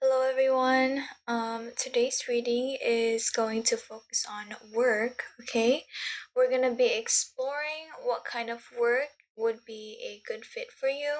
Hello everyone. Today's reading is going to focus on work, okay? We're going to be exploring what kind of work would be a good fit for you.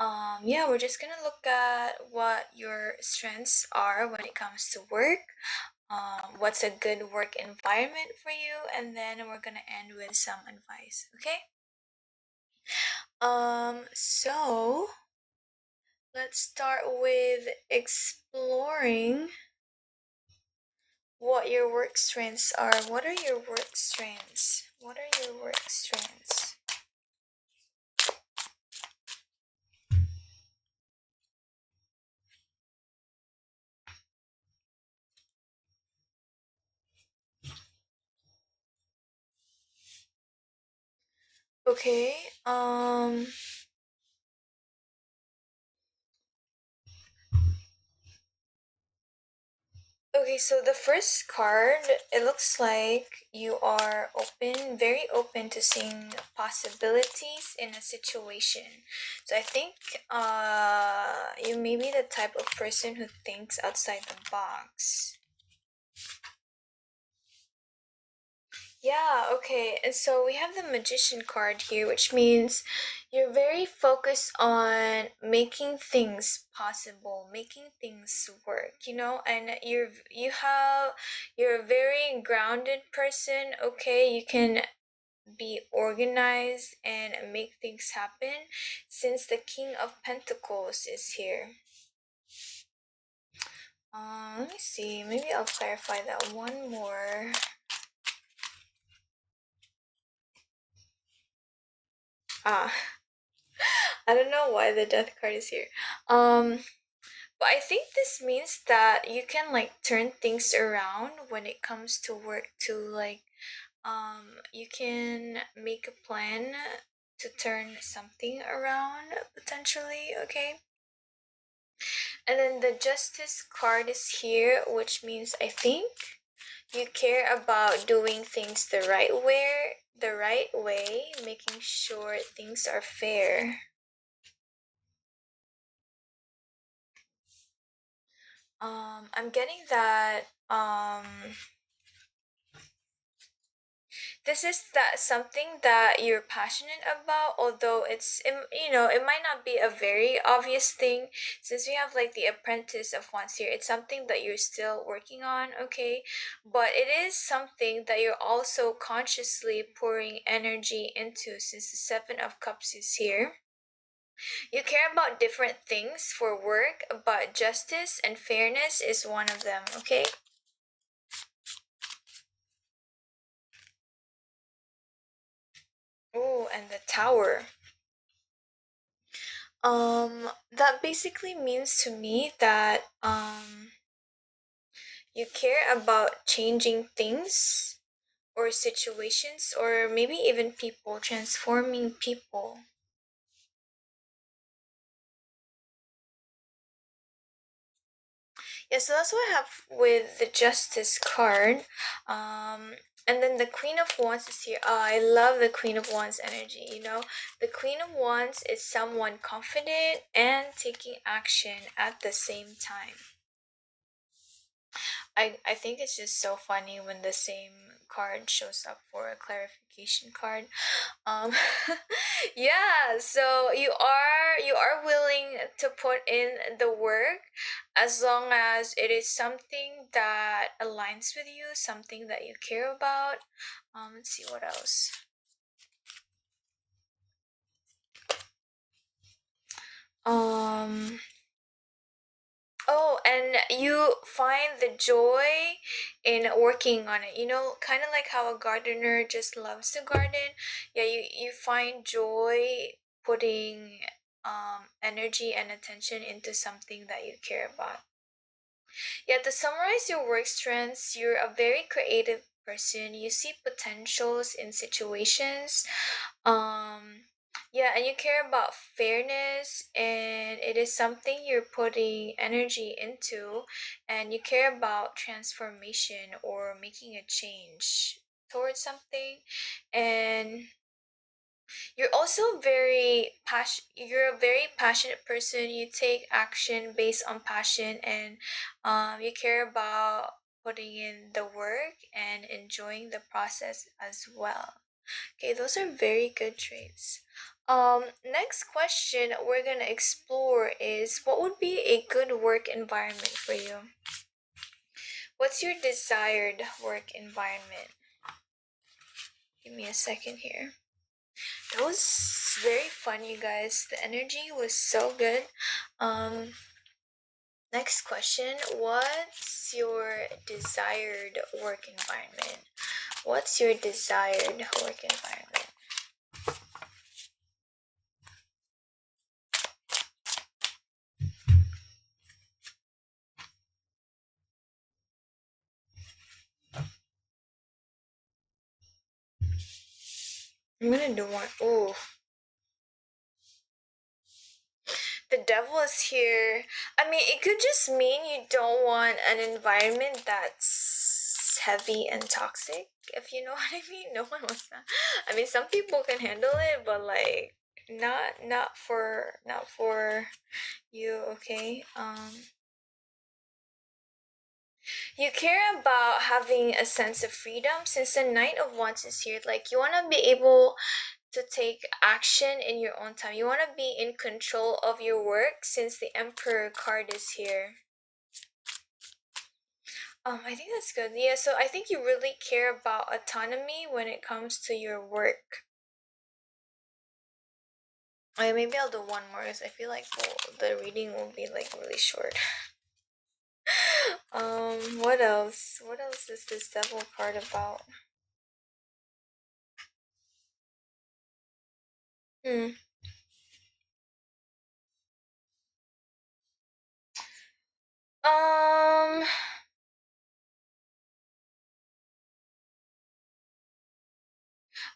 Yeah, we're just going to look at what your strengths are when it comes to work. What's a good work environment for you, and then we're going to end with some advice, okay? So let's start with exploring what your work strengths are. What are your work strengths? What are your work strengths? Okay. Okay, so the first card, it looks like you are open, very open to seeing possibilities in a situation. So I think you may be the type of person who thinks outside the box. Yeah, okay. And so we have the magician card here, which means you're very focused on making things possible, making things work, and you're a very grounded person, okay? You can be organized and make things happen since the King of Pentacles is here. Let me see. Maybe I'll clarify that one more. Ah, I don't know why the death card is here. But I think this means that you can like turn things around when it comes to work too. Like, you can make a plan to turn something around potentially, okay? And then the justice card is here, which means I think you care about doing things the right way, making sure things are fair. I'm getting that this is that something that you're passionate about, although it might not be a very obvious thing since we have like the apprentice of wands here. It's something that you're still working on, okay? But it is something that you're also consciously pouring energy into since the seven of cups is here. You care about different things for work, but justice and fairness is one of them, okay? Oh, and the tower. That basically means to me that you care about changing things or situations or maybe even people, transforming people. Yeah, so that's what I have with the Justice card. And then the Queen of Wands is here. Oh, I love the Queen of Wands energy, The Queen of Wands is someone confident and taking action at the same time. I think it's just so funny when the same card shows up for a clarification card. Um yeah, so you are willing to put in the work as long as it is something that aligns with you, something that you care about. Let's see what else. Um Oh, and you find the joy in working on it. Kind of like how a gardener just loves to garden. Yeah, you find joy putting energy and attention into something that you care about. Yeah, to summarize your work strengths, you're a very creative person. You see potentials in situations. Yeah, and you care about fairness, and it is something you're putting energy into, and you care about transformation or making a change towards something. And You're also you're a very passionate person. You take action based on passion, and you care about putting in the work and enjoying the process as well. Okay, those are very good traits. Next question we're gonna explore is, what would be a good work environment for you? What's your desired work environment? Give me a second here. That was very fun, you guys. The energy was so good. Um, Next question. What's your desired work environment? What's your desired work environment? I'm gonna do one. Ooh, the devil is here. I mean, it could just mean you don't want an environment that's heavy and toxic, if you know what I mean. No one wants that. I mean, some people can handle it, but like not for you, okay? You care about having a sense of freedom since the Knight of Wands is here. Like, you want to be able to take action in your own time. You want to be in control of your work since the Emperor card is here. I think that's good. Yeah, so I think you really care about autonomy when it comes to your work. Maybe I'll do one more because I feel like the reading will be like really short. What else? What else is this devil card about? Hmm. Um,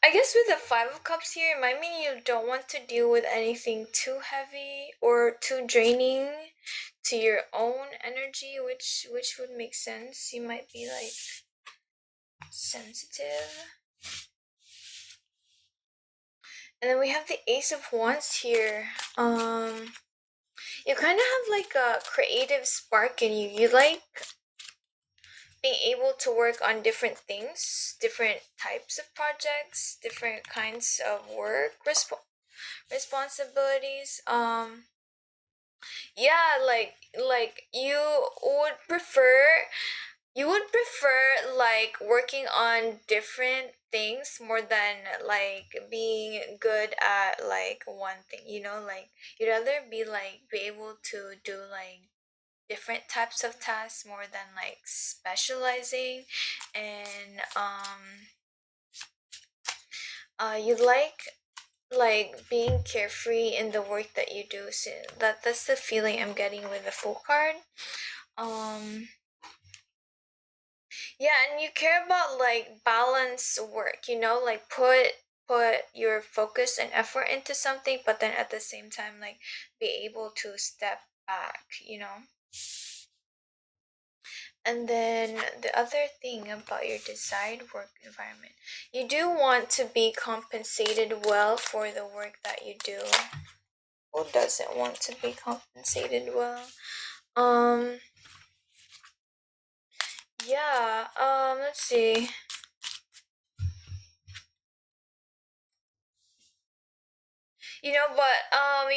I guess with the Five of Cups here, it might mean you don't want to deal with anything too heavy or too draining to your own energy, which would make sense. You might be like sensitive. And then we have the Ace of Wands here. You kind of have like a creative spark in you. You like being able to work on different things, different types of projects, different kinds of work responsibilities. Yeah, like you would prefer like working on different things more than like being good at like one thing, you know, like you'd rather be able to do like different types of tasks more than like specializing. And you like being carefree in the work that you do, so that's the feeling I'm getting with the full card. um yeah, and you care about like balance work, you know, like put your focus and effort into something, but then at the same time like be able to step back, you know. And then the other thing about your desired work environment, you do want to be compensated well for the work that you do. Who doesn't want to be compensated well? Um, yeah, let's see. You know, but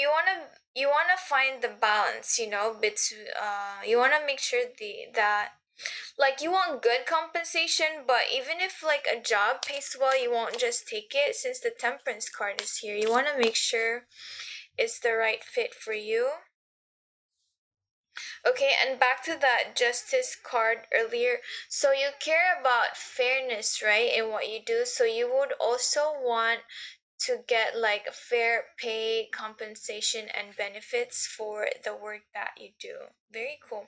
you wanna find the balance, you know, between you wanna make sure that like you want good compensation, but even if like a job pays well, you won't just take it since the Temperance card is here. You wanna make sure it's the right fit for you. Okay, and back to that Justice card earlier. So you care about fairness, right, in what you do. So you would also want to get like a fair pay, compensation, and benefits for the work that you do. Very cool.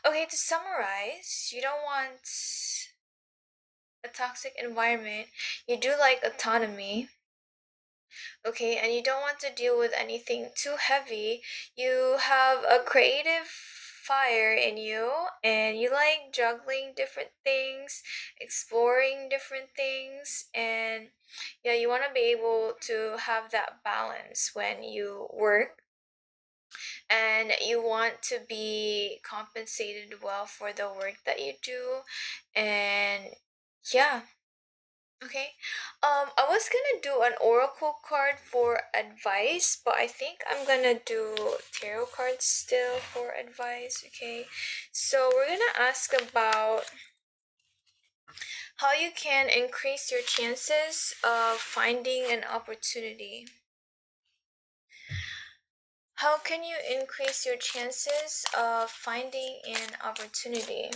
Okay, to summarize, you don't want a toxic environment. You do like autonomy. Okay, and you don't want to deal with anything too heavy. You have a creative fire in you, and you like juggling different things, exploring different things, and yeah, you want to be able to have that balance when you work, and you want to be compensated well for the work that you do. And yeah. Okay. I was gonna do an oracle card for advice, but I think I'm gonna do tarot cards still for advice. Okay. So we're gonna ask about how you can increase your chances of finding an opportunity. How can you increase your chances of finding an opportunity?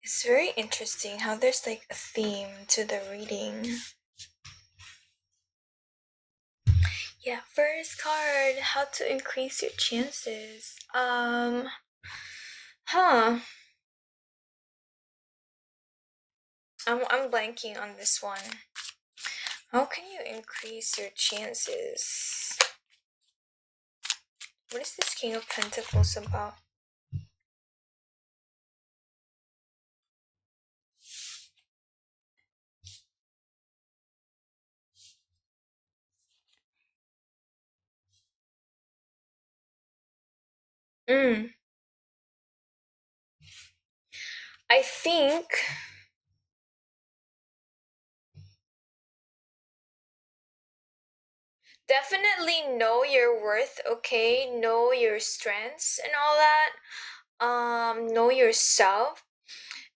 It's very interesting how there's like a theme to the reading. Yeah, first card, how to increase your chances. Huh. I'm blanking on this one. How can you increase your chances? What is this King of Pentacles about? Mm. I think definitely know your worth, okay? Know your strengths and all that. Know yourself.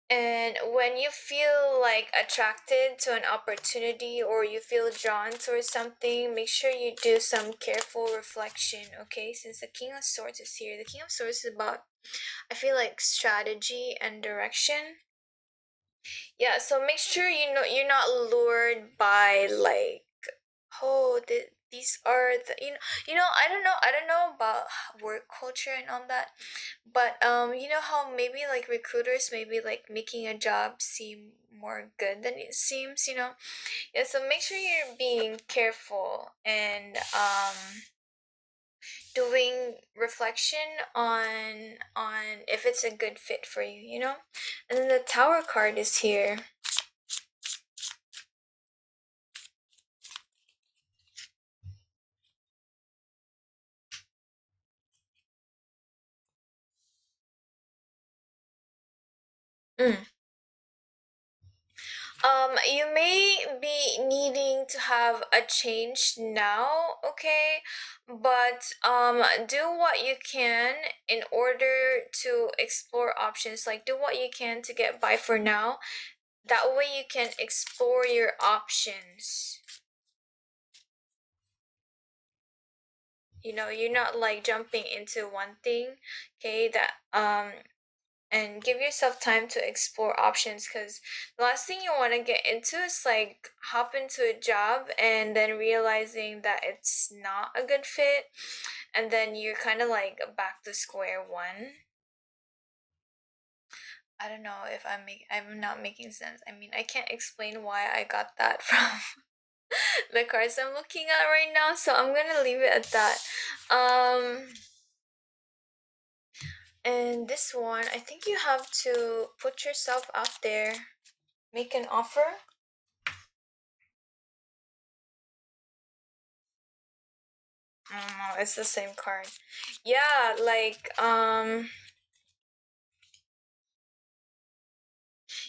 And when you feel like attracted to an opportunity or you feel drawn towards something, make sure you do some careful reflection, okay? Since the King of Swords is here, the King of Swords is about, I feel like, strategy and direction. Yeah, so make sure you know you're not lured by like, oh, these are the I don't know about work culture and all that, but you know how maybe like recruiters maybe like making a job seem more good than it seems, you know. Yeah, so make sure you're being careful and doing reflection on if it's a good fit for you, you know. And then the Tower card is here. Mm. You may be needing to have a change now, okay? But do what you can in order to explore options. Like do what you can to get by for now. That way you can explore your options. You know, you're not like jumping into one thing, okay? That and give yourself time to explore options, because the last thing you want to get into is like hop into a job and then realizing that it's not a good fit, and then you're kind of like back to square one. I don't know if I'm not making sense. I mean, I can't explain why I got that from the cards I'm looking at right now, so I'm gonna leave it at that. um and this one, I think you have to put yourself out there, make an offer. I don't know, it's the same card. Yeah, like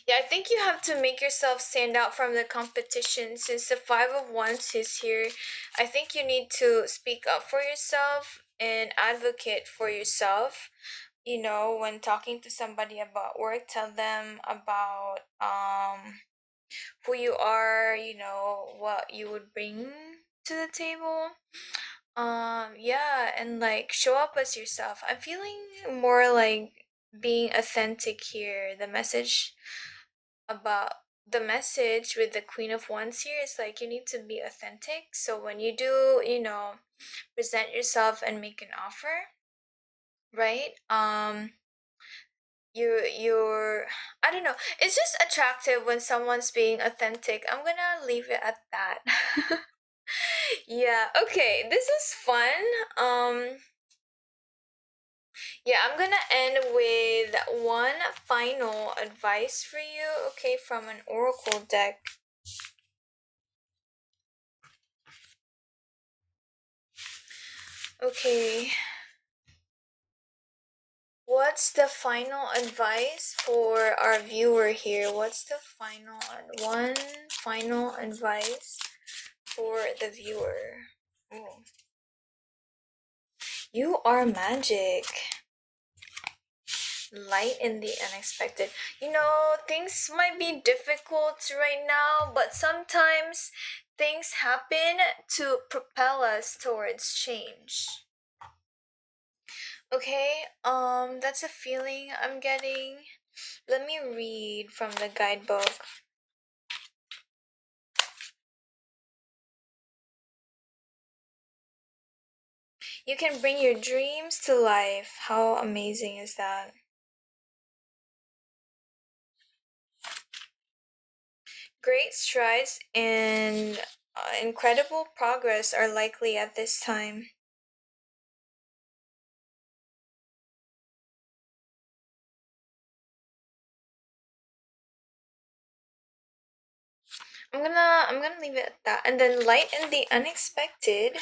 yeah, I think you have to make yourself stand out from the competition. Since the Five of Wands is here, I think you need to speak up for yourself and advocate for yourself. You know, when talking to somebody about work, tell them about who you are, you know, what you would bring to the table. Yeah, and like show up as yourself. I'm feeling more like being authentic here. About the message with the Queen of Wands here is like you need to be authentic. So when you do, you know, present yourself and make an offer, right? you're I don't know. It's just attractive when someone's being authentic. I'm gonna leave it at that. Yeah, okay. This was fun. Yeah, I'm gonna end with one final advice for you, okay, from an oracle deck. Okay. What's the final advice for our viewer here? What's the one final advice for the viewer? Oh. You are magic. Light in the unexpected. Things might be difficult right now, but sometimes things happen to propel us towards change. Okay, that's a feeling I'm getting. Let me read from the guidebook. You can bring your dreams to life. How amazing is that? Great strides and incredible progress are likely at this time. I'm gonna leave it at that. And then light and the unexpected.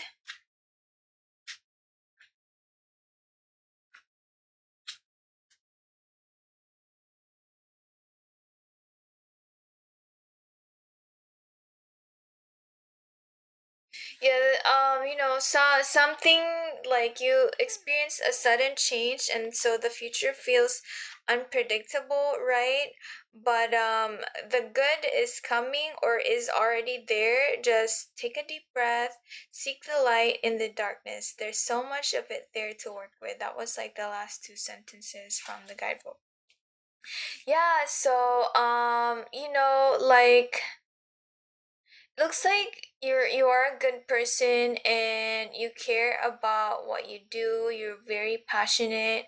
Yeah, something like you experience a sudden change, and so the future feels unpredictable, right? But the good is coming or is already there. Just take a deep breath, seek the light in the darkness. There's so much of it there to work with. That was like the last two sentences from the guidebook. Yeah, so like looks like you are a good person and you care about what you do. You're very passionate.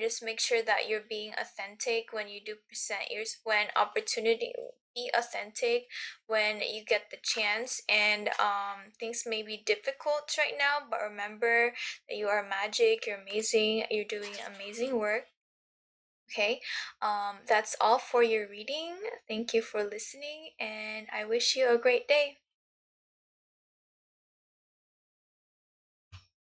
Just make sure that you're being authentic when you do present yours when opportunity be authentic when you get the chance and things may be difficult right now, but remember that you are magic, you're amazing, you're doing amazing work. Okay, that's all for your reading. Thank you for listening, and I wish you a great day.